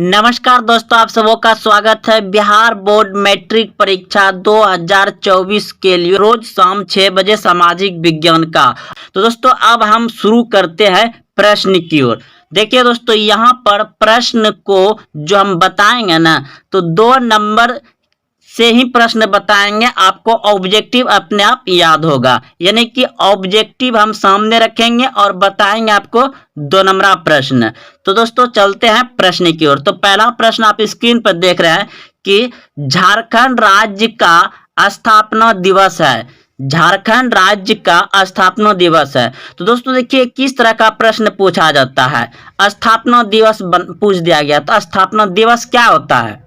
नमस्कार दोस्तों, आप सबों का स्वागत है बिहार बोर्ड मैट्रिक परीक्षा 2024 के लिए रोज शाम 6 बजे सामाजिक विज्ञान का। तो दोस्तों अब हम शुरू करते हैं प्रश्न की ओर। देखिए दोस्तों, यहाँ पर प्रश्न को जो हम बताएंगे ना, तो 2 नंबर से ही प्रश्न बताएंगे, आपको ऑब्जेक्टिव अपने आप याद होगा। यानी कि ऑब्जेक्टिव हम सामने रखेंगे और बताएंगे आपको 2 नंबर प्रश्न। तो दोस्तों चलते हैं प्रश्न की ओर। तो पहला प्रश्न आप स्क्रीन पर देख रहे हैं कि झारखंड राज्य का स्थापना दिवस है। झारखंड राज्य का स्थापना दिवस है। तो दोस्तों देखिए किस तरह का प्रश्न पूछा जाता है। स्थापना दिवस पूछ दिया गया। तो स्थापना दिवस क्या होता है?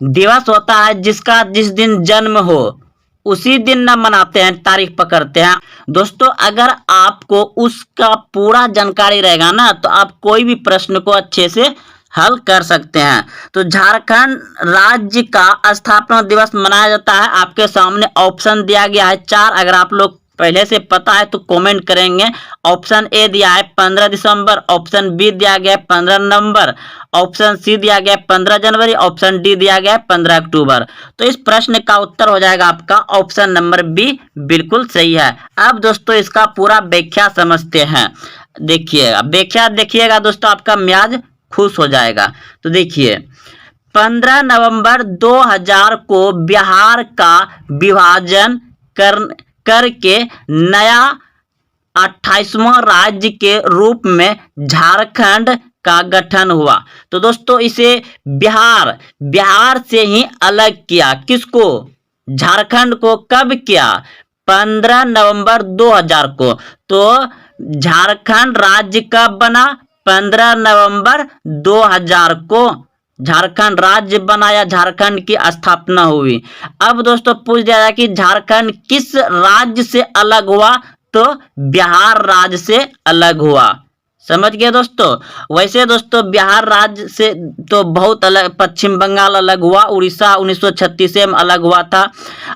दिवस होता है जिसका जिस दिन जन्म हो उसी दिन न मनाते हैं, तारीख पकड़ते हैं। दोस्तों अगर आपको उसका पूरा जानकारी रहेगा ना, तो आप कोई भी प्रश्न को अच्छे से हल कर सकते हैं। तो झारखंड राज्य का स्थापना दिवस मनाया जाता है। आपके सामने ऑप्शन दिया गया है 4। अगर आप लोग पहले से पता है तो कमेंट करेंगे। ऑप्शन ए दिया है 15 दिसंबर, ऑप्शन बी दिया गया है 15 नवंबर, ऑप्शन सी दिया गया है 15 जनवरी, ऑप्शन डी दिया गया है 15 अक्टूबर। तो इस प्रश्न का उत्तर हो जाएगा आपका ऑप्शन नंबर बी, बिल्कुल सही है। अब दोस्तों इसका पूरा व्याख्या समझते हैं। देखिएगा व्याख्या, देखिएगा दोस्तों आपका मियाज खुश हो जाएगा। तो देखिए 15 नवंबर 2000 को बिहार का विभाजन करके नया 28वां राज्य के रूप में झारखंड का गठन हुआ। तो दोस्तों इसे बिहार से ही अलग किया। किसको? झारखंड को। कब किया? 15 नवंबर 2000 को। तो झारखंड राज्य कब बना? 15 नवंबर 2000 को झारखंड राज्य बना या झारखंड की स्थापना हुई। अब दोस्तों पूछ दिया जाए कि झारखंड किस राज्य से अलग हुआ? तो बिहार राज्य से अलग हुआ। समझ गए दोस्तों। वैसे दोस्तों बिहार राज्य से तो बहुत अलग, पश्चिम बंगाल अलग हुआ, उड़ीसा 1936 में अलग हुआ था,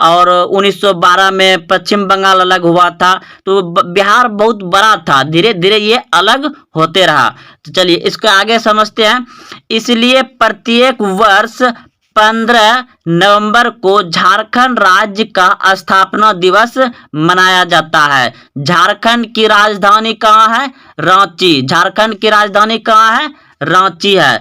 और 1912 में पश्चिम बंगाल अलग हुआ था। तो बिहार बहुत बड़ा था, धीरे धीरे ये अलग होते रहा। तो चलिए इसको आगे समझते हैं। इसलिए प्रत्येक वर्ष 15 नवंबर को झारखंड राज्य का स्थापना दिवस मनाया जाता है। झारखंड की राजधानी कहाँ है? रांची। झारखंड की राजधानी कहाँ है? रांची है।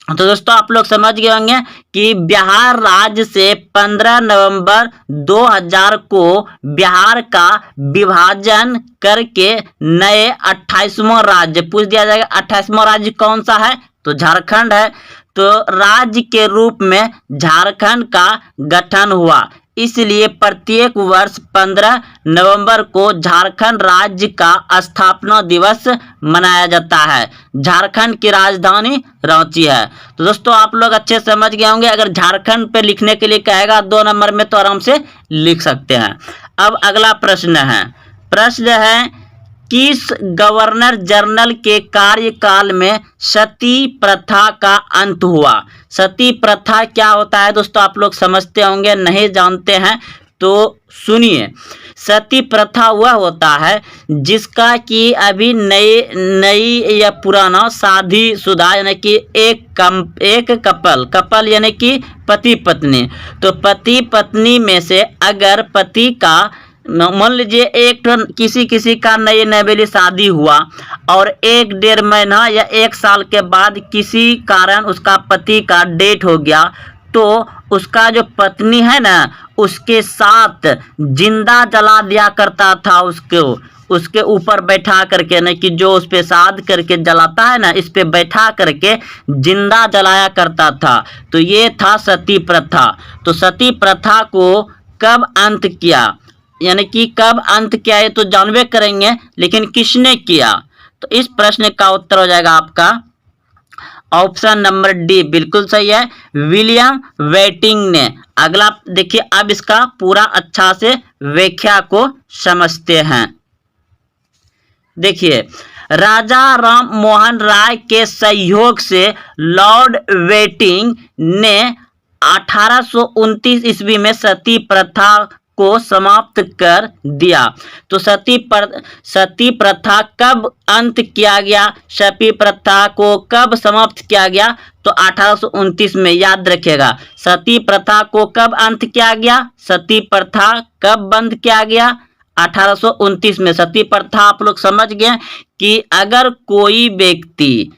तो दोस्तों आप लोग समझ गए होंगे कि बिहार राज्य से 15 नवंबर 2000 को बिहार का विभाजन करके नए 28वां राज्य पूछ दिया जाएगा। 28वां राज्य कौन सा है? तो झारखंड है। तो राज्य के रूप में झारखंड का गठन हुआ। इसलिए प्रत्येक वर्ष 15 नवंबर को झारखंड राज्य का स्थापना दिवस मनाया जाता है। झारखंड की राजधानी रांची है। तो दोस्तों आप लोग अच्छे समझ गए होंगे। अगर झारखंड पे लिखने के लिए कहेगा 2 नंबर में, तो आराम से लिख सकते हैं। अब अगला प्रश्न है। प्रश्न है किस गवर्नर जनरल के कार्यकाल में सती प्रथा का अंत हुआ? सती प्रथा क्या होता है दोस्तों, आप लोग समझते होंगे। नहीं जानते हैं तो सुनिए। सती प्रथा वह होता है जिसका कि अभी नई या पुराना शादीशुदा यानी कि एक कपल यानी कि पति पत्नी, तो पति पत्नी में से अगर पति का, मान लीजिए एक किसी का नई नवेली शादी हुआ और 1-1.5 महीना या 1 साल के बाद किसी कारण उसका पति का डेथ हो गया, तो उसका जो पत्नी है ना, उसके साथ जिंदा जला दिया करता था। उसके ऊपर बैठा करके, न कि जो उस पे साध करके जलाता है ना, इस पे बैठा करके जिंदा जलाया करता था। तो ये था सती प्रथा। तो सती प्रथा को कब अंत किया, यानी कि कब अंत किया, ये तो जानबे करेंगे, लेकिन किसने किया? तो इस प्रश्न का उत्तर हो जाएगा आपका ऑप्शन नंबर डी, बिल्कुल सही है, विलियम वेटिंग ने। अगला देखिए, अब इसका पूरा अच्छा से व्याख्या को समझते हैं। देखिए राजा राम मोहन राय के सहयोग से लॉर्ड वेटिंग ने 1829 ईस्वी में सती प्रथा को समाप्त कर दिया। तो सती प्रथा कब अंत किया गया, सती प्रथा को कब समाप्त किया गया, तो 1829 में। याद रखिएगा, सती प्रथा को कब अंत किया गया, सती प्रथा कब बंद किया गया, 1829 में। सती प्रथा आप लोग समझ गए कि अगर कोई व्यक्ति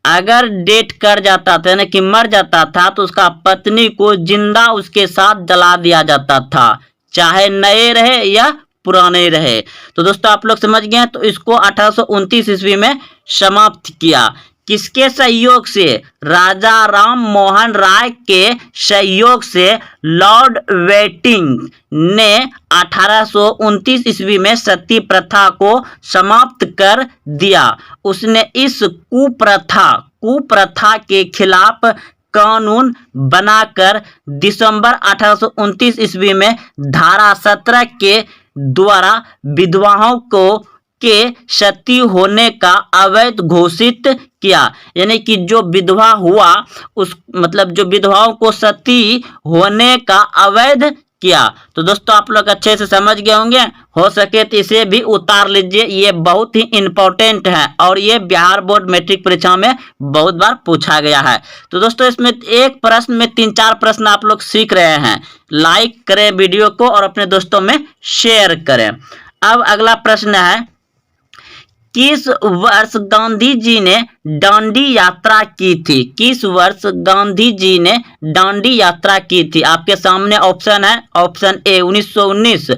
अगर डेट कर जाता था, यानी कि मर जाता था, तो उसका पत्नी को जिंदा उसके साथ जला दिया जाता था, चाहे नए रहे या पुराने रहे। तो दोस्तों आप लोग समझ गए। तो इसको 1829 ईस्वी में समाप्त किया। किसके सहयोग से, राजा राम मोहन राय के सहयोग से लॉर्ड वेटिंग ने 1829 ईस्वी में सती प्रथा को समाप्त कर दिया। उसने इस कुप्रथा के खिलाफ कानून बनाकर दिसंबर 1829 ईस्वी में धारा 17 के द्वारा विधवाओं के सती होने का अवैध घोषित किया। यानी कि जो विधवा हुआ उस मतलब जो विधवाओं को सती होने का अवैध किया। तो दोस्तों आप लोग अच्छे से समझ गए होंगे। हो सके तो इसे भी उतार लीजिए, ये बहुत ही इंपॉर्टेंट है और ये बिहार बोर्ड मैट्रिक परीक्षा में बहुत बार पूछा गया है। तो दोस्तों इसमें एक प्रश्न में 3-4 प्रश्न आप लोग सीख रहे हैं। लाइक करें वीडियो को और अपने दोस्तों में शेयर करें। अब अगला प्रश्न है, किस वर्ष गांधी जी ने दांडी यात्रा की थी, किस वर्ष गांधी जी ने दांडी यात्रा की थी। आपके सामने ऑप्शन है, ऑप्शन ए 1919,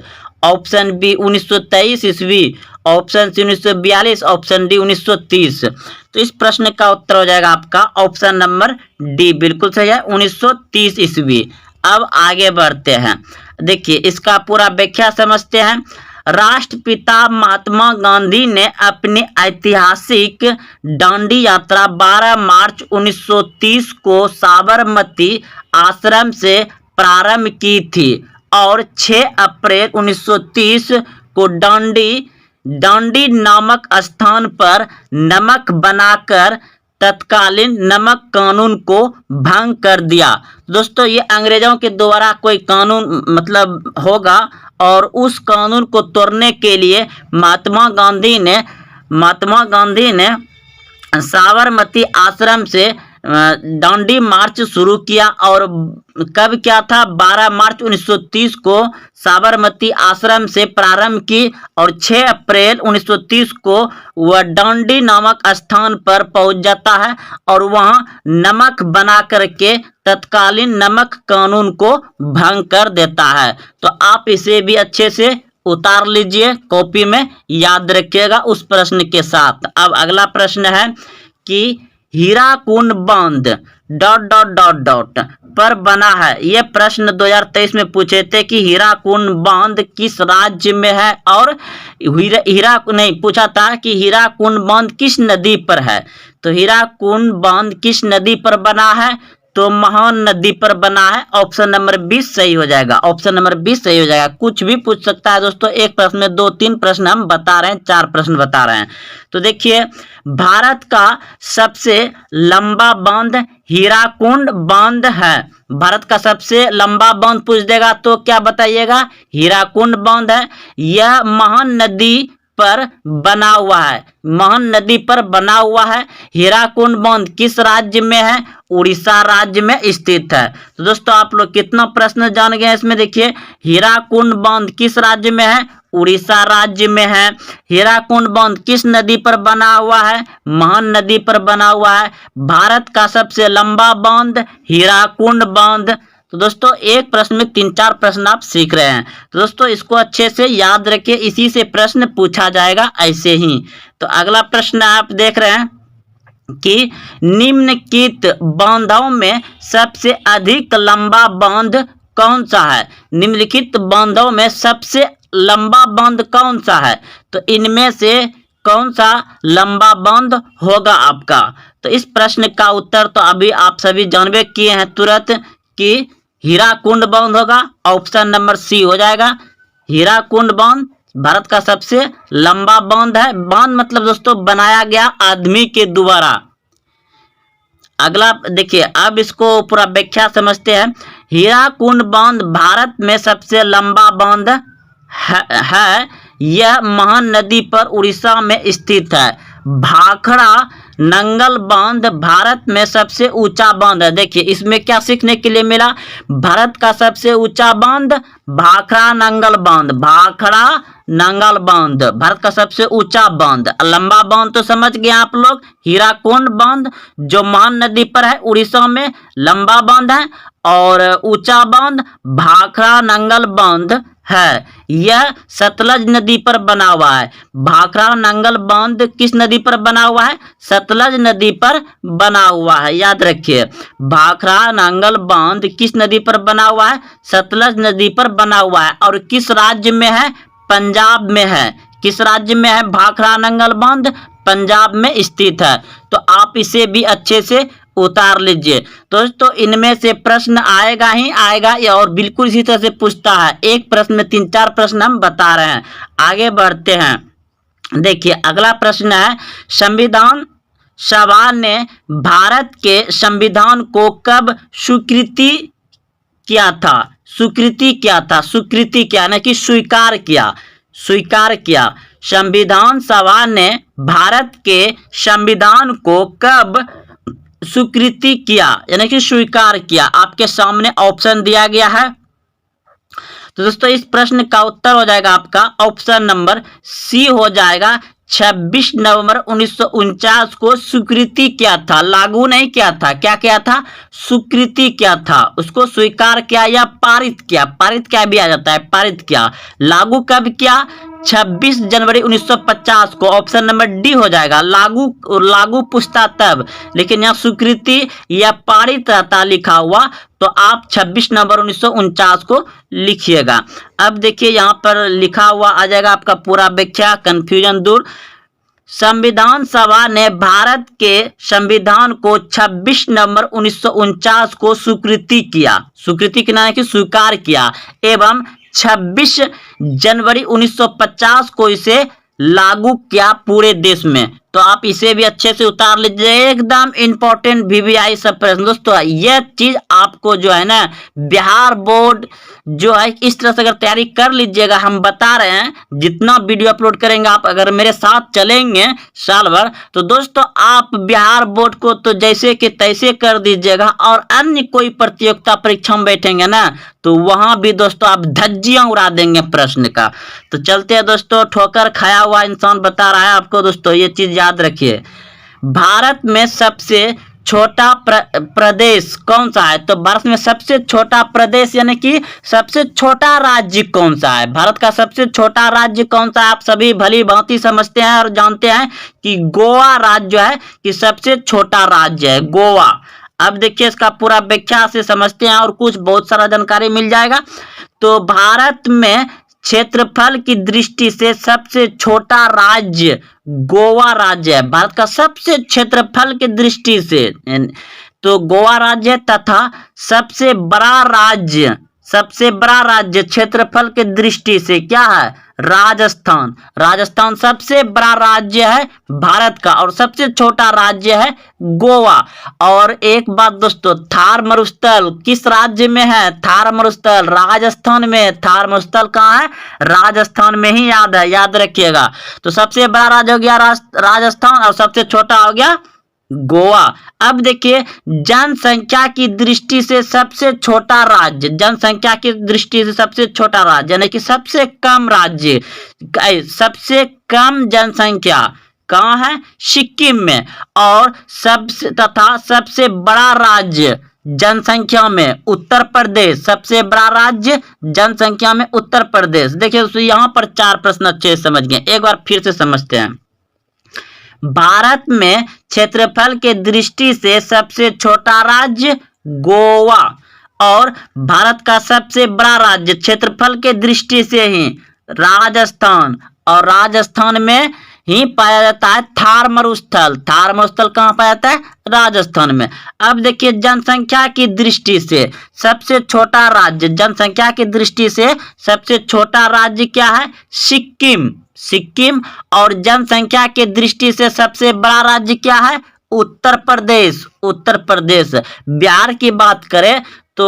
ऑप्शन बी 1923 ईस्वी, ऑप्शन सी 1942, ऑप्शन डी 1930। तो इस प्रश्न का उत्तर हो जाएगा आपका ऑप्शन नंबर डी, बिल्कुल सही है, 1930 ईस्वी। अब आगे बढ़ते हैं, देखिए इसका पूरा व्याख्या समझते हैं। राष्ट्रपिता महात्मा गांधी ने अपनी ऐतिहासिक दांडी यात्रा 12 मार्च 1930 को साबरमती आश्रम से प्रारंभ की थी और 6 अप्रैल 1930 को दांडी नामक स्थान पर नमक बनाकर तत्कालीन नमक कानून को भंग कर दिया। दोस्तों ये अंग्रेजों के द्वारा कोई कानून मतलब होगा और उस कानून को तोड़ने के लिए महात्मा गांधी ने साबरमती आश्रम से दांडी मार्च शुरू किया। और कब क्या था, 12 मार्च 1930 को साबरमती आश्रम से प्रारंभ की और 6 अप्रैल 1930 को वह दांडी नामक स्थान पर पहुंच जाता है और वहां नमक बना करके तत्कालीन नमक कानून को भंग कर देता है। तो आप इसे भी अच्छे से उतार लीजिए, कॉपी में याद रखिएगा उस प्रश्न के साथ। अब अगला प्रश्न है कि हीराकुंड बांध ... पर बना है। यह प्रश्न 2023 में पूछे थे कि हीराकुंड बांध किस राज्य में है, और पूछा था कि हीराकुंड बांध किस नदी पर है। तो हीराकुंड बांध किस नदी पर बना है, तो महान नदी पर बना है। ऑप्शन नंबर 20 सही हो जाएगा, ऑप्शन नंबर 20 सही हो जाएगा। कुछ भी पूछ सकता है दोस्तों, एक प्रश्न में 2-3 प्रश्न हम बता रहे हैं, 4 प्रश्न बता रहे हैं। तो देखिए भारत का सबसे लंबा बांध हीराकुंड बांध है। भारत का सबसे लंबा बांध पूछ देगा तो क्या बताइएगा, हीराकुंड बांध है। यह महान नदी पर बना हुआ है, महान नदी पर बना हुआ है। हीराकुंड बांध किस राज्य में है, उड़ीसा राज्य में स्थित है। तो दोस्तों आप लोग कितना प्रश्न जान गए इसमें। देखिए हीराकुंड बांध किस राज्य में है, उड़ीसा राज्य में है। हीराकुंड बांध किस नदी पर बना हुआ है, महान नदी पर बना हुआ है। भारत का सबसे लंबा बांध हीराकुंड बांध। तो दोस्तों एक प्रश्न में 3-4 प्रश्न आप सीख रहे हैं। तो दोस्तों इसको अच्छे से याद रखिए, इसी से प्रश्न पूछा जाएगा ऐसे ही। तो अगला प्रश्न आप देख रहे हैं कि निम्नलिखित बांधों में सबसे अधिक लंबा बांध कौन सा है। निम्नलिखित बांधों में सबसे लंबा बांध कौन सा है, तो इनमें से कौन सा लंबा बांध होगा आपका। तो इस प्रश्न का उत्तर तो अभी आप सभी जानबे किए हैं तुरंत कि हीराकुंड बांध होगा। ऑप्शन नंबर सी हो जाएगा, हीराकुंड बांध भारत का सबसे लंबा बांध है। बांध मतलब दोस्तों बनाया गया आदमी के द्वारा। अगला देखिए, अब इसको पूरा व्याख्या समझते हैं। हीराकुंड बांध भारत में सबसे लंबा बांध है। यह महानदी पर उड़ीसा में स्थित है। भाखड़ा नंगल बांध भारत में सबसे ऊंचा बांध है। देखिए इसमें क्या सीखने के लिए मिला, भारत का सबसे ऊंचा बांध भाखड़ा नंगल बांध, भाखड़ा नंगल बांध भारत का सबसे ऊंचा बांध। लंबा बांध तो समझ गए आप लोग, हीराकुंड बांध जो महान नदी पर है उड़ीसा में, लंबा बांध है। और ऊंचा बांध भाखड़ा नंगल बांध है, यह सतलज नदी पर बना हुआ है। भाखड़ा नंगल बांध किस नदी पर बना हुआ है, सतलज नदी पर बना हुआ है, याद रखिए। भाखड़ा नंगल बांध किस नदी पर बना हुआ है, सतलज नदी पर बना हुआ है। और किस राज्य में है, पंजाब में है। किस राज्य में है भाखड़ा नंगल बांध, पंजाब में स्थित है। तो आप इसे भी अच्छे से उतार लीजिए दोस्तों, इनमें से प्रश्न आएगा ही आएगा, या और बिल्कुल इसी तरह से पूछता है। एक प्रश्न में 3-4 प्रश्न हम बता रहे हैं। आगे बढ़ते हैं। देखिए अगला प्रश्न है, संविधान सभा ने भारत के संविधान को कब स्वीकृति किया था। स्वीकृति क्या था, स्वीकृति क्या ना कि स्वीकार किया, स्वीकार किया। संविधान सभा ने भारत के संविधान को कब स्वीकृति किया यानी कि स्वीकार किया। आपके सामने ऑप्शन दिया गया है। तो दोस्तों इस प्रश्न का उत्तर हो जाएगा आपका ऑप्शन नंबर सी हो जाएगा। 26 नवंबर 1949 को स्वीकृति किया था, लागू नहीं किया था। क्या किया था, स्वीकृति किया था, उसको स्वीकार किया या पारित किया। पारित क्या भी आ जाता है, पारित किया। लागू कब किया, 26 जनवरी 1950 को। ऑप्शन नंबर डी हो जाएगा। लागू लागू पूछता तब, लेकिन यहाँ स्वीकृति या पारित रहता लिखा हुआ, तो आप 26 नवंबर 1949 को लिखिएगा। अब देखिए यहाँ पर लिखा हुआ आ जाएगा आपका पूरा व्याख्या, कंफ्यूजन दूर। संविधान सभा ने भारत के संविधान को 26 नवंबर 1949 को स्वीकृति किया। स्वीकृति के नाम की स्वीकार किया एवं 26 जनवरी 1950 को इसे लागू किया पूरे देश में। तो आप इसे भी अच्छे से उतार लीजिए, एकदम इंपॉर्टेंट VVI सब प्रश्न। दोस्तों यह चीज आपको जो है ना बिहार बोर्ड जो है इस तरह से अगर तैयारी कर लीजिएगा, हम बता रहे हैं जितना वीडियो अपलोड करेंगे आप अगर मेरे साथ चलेंगे साल भर, तो दोस्तों आप बिहार बोर्ड को तो जैसे कि तैसे कर दीजिएगा। और अन्य कोई प्रतियोगिता परीक्षा में बैठेंगे ना, तो वहां भी दोस्तों आप धज्जियां उड़ा देंगे प्रश्न का। तो चलते हैं दोस्तों, ठोकर खाया हुआ इंसान बता रहा है आपको। दोस्तों ये चीज याद रखिए, भारत में सबसे छोटा प्रदेश कौन सा है। तो भारत में सबसे छोटा प्रदेश यानी कि सबसे छोटा राज्य कौन सा है, भारत का सबसे छोटा राज्य कौन सा है, आप सभी भली भांति समझते हैं और जानते हैं कि गोवा राज्य जो है कि सबसे छोटा राज्य है, गोवा। अब देखिए इसका पूरा व्याख्या से समझते हैं और कुछ बहुत सारा जानकारी मिल जाएगा। तो भारत में क्षेत्रफल की दृष्टि से सबसे छोटा राज्य गोवा राज्य है, भारत का सबसे क्षेत्रफल की दृष्टि से तो गोवा राज्य, तथा सबसे बड़ा राज्य क्षेत्रफल की दृष्टि से क्या है, राजस्थान। राजस्थान सबसे बड़ा राज्य है भारत का और सबसे छोटा राज्य है गोवा। और एक बात दोस्तों, थार मरुस्थल किस राज्य में है, थार मरुस्थल राजस्थान में। थार मरुस्थल कहाँ है, राजस्थान में ही याद रखिएगा। तो सबसे बड़ा राज्य हो गया राजस्थान और सबसे छोटा हो गया गोवा। अब देखिए जनसंख्या की दृष्टि से सबसे छोटा राज्य, जनसंख्या की दृष्टि से सबसे छोटा राज्य यानी कि सबसे कम राज्य, सबसे कम जनसंख्या कहाँ है, सिक्किम में। और सबसे बड़ा राज्य जनसंख्या में उत्तर प्रदेश, सबसे बड़ा राज्य जनसंख्या में उत्तर प्रदेश। देखिए दोस्तों यहाँ पर 4 प्रश्न अच्छे से समझ गए, एक बार फिर से समझते हैं। भारत में क्षेत्रफल के दृष्टि से सबसे छोटा राज्य गोवा और भारत का सबसे बड़ा राज्य क्षेत्रफल के दृष्टि से ही राजस्थान, और राजस्थान में ही पाया जाता है थार मरुस्थल। थार मरुस्थल कहाँ पाया जाता है, राजस्थान में। अब देखिए जनसंख्या की दृष्टि से सबसे छोटा राज्य, जनसंख्या की दृष्टि से सबसे छोटा राज्य क्या है, सिक्किम। और जनसंख्या की दृष्टि से सबसे बड़ा राज्य क्या है, उत्तर प्रदेश। बिहार की बात करें तो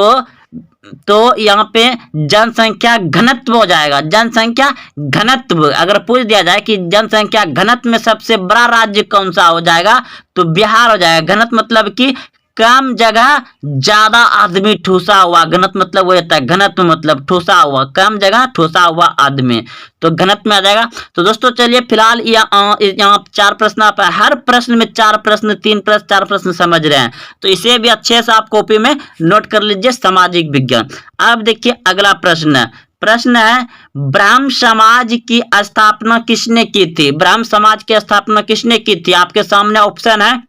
तो यहाँ पे जनसंख्या घनत्व हो जाएगा। जनसंख्या घनत्व अगर पूछ दिया जाए कि जनसंख्या घनत्व में सबसे बड़ा राज्य कौन सा हो जाएगा, तो बिहार हो जाएगा। घनत्व मतलब कि कम जगह ज्यादा आदमी ठूसा हुआ, घनत्व मतलब वो होता है, घनत्व मतलब ठूसा हुआ, कम जगह ठूसा हुआ आदमी, तो घनत्व में आ जाएगा। तो दोस्तों चलिए फिलहाल यहाँ 4 प्रश्न आप हर प्रश्न में 4 प्रश्न 3 प्रश्न 4 प्रश्न समझ रहे हैं, तो इसे भी अच्छे से आप कॉपी में नोट कर लीजिए, सामाजिक विज्ञान। अब देखिए अगला प्रश्न है ब्राह्म समाज की स्थापना किसने की थी? ब्राह्म समाज की स्थापना किसने की थी? आपके सामने ऑप्शन है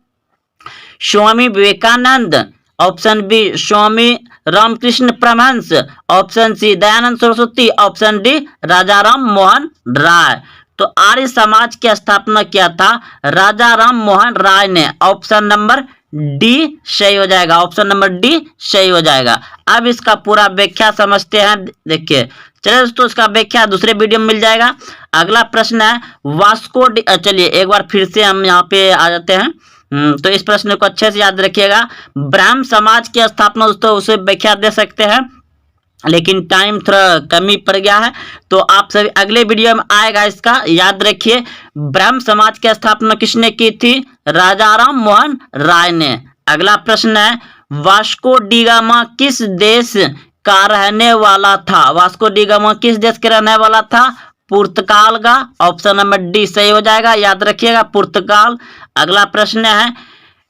Swami Vivekananda, option B Swami Ramakrishna Paramhansa, option C Dayanand Saraswati, option D Raja Ram Mohan Roy. तो आर्य समाज की स्थापना किया था राजा राम मोहन राय ने। ऑप्शन नंबर डी सही हो जाएगा, ऑप्शन नंबर डी सही हो जाएगा। अब इसका पूरा व्याख्या समझते हैं। देखिए चलिए दोस्तों, इसका व्याख्या दूसरे वीडियो में मिल जाएगा। अगला प्रश्न है वास्को डी, चलिए एक बार फिर से हम यहाँ पे आ जाते हैं। तो इस प्रश्न को अच्छे से याद रखिएगा। ब्राह्म समाज की स्थापना दोस्तों उसे व्याख्या दे सकते हैं, लेकिन टाइम थोड़ा कमी पड़ गया है, तो आप सभी अगले वीडियो में आएगा, इसका याद रखिए। ब्राह्म समाज की स्थापना किसने की थी? राजा राम मोहन राय ने। अगला प्रश्न है वास्को डी गामा किस देश का रहने वाला था? वास्को डी गामा किस देश के रहने वाला था? पुर्तगाल का। ऑप्शन नंबर डी सही हो जाएगा, याद रखिएगा पुर्तगाल। अगला प्रश्न है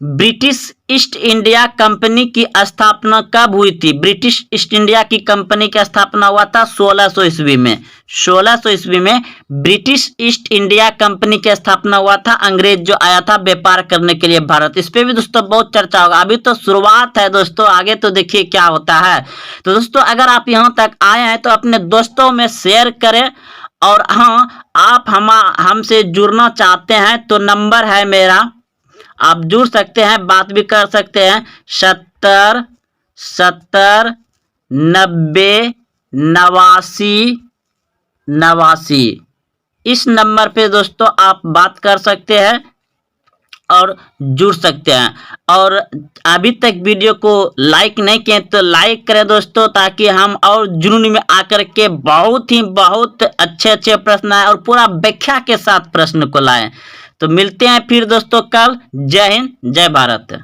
ब्रिटिश ईस्ट इंडिया कंपनी की स्थापना कब हुई थी? ब्रिटिश ईस्ट इंडिया की कंपनी की स्थापना हुआ था 1600 ईस्वी में। 1600 ईस्वी में ब्रिटिश ईस्ट इंडिया कंपनी की स्थापना हुआ था। अंग्रेज जो आया था व्यापार करने के लिए भारत, इस पे भी दोस्तों बहुत चर्चा होगा। अभी तो शुरुआत है दोस्तों, आगे तो देखिए क्या होता है। तो दोस्तों अगर आप यहाँ तक आए हैं तो अपने दोस्तों में शेयर करें, और हाँ आप हमसे जुड़ना चाहते हैं तो नंबर है मेरा, आप जुड़ सकते हैं, बात भी कर सकते हैं। 70 70 90 89 89 इस नंबर पे दोस्तों आप बात कर सकते हैं और जुड़ सकते हैं। और अभी तक वीडियो को लाइक नहीं किए तो लाइक करें दोस्तों, ताकि हम और जुनून में आकर के बहुत अच्छे प्रश्न आए और पूरा व्याख्या के साथ प्रश्न को लाएं। तो मिलते हैं फिर दोस्तों कल। जय हिंद, जय भारत।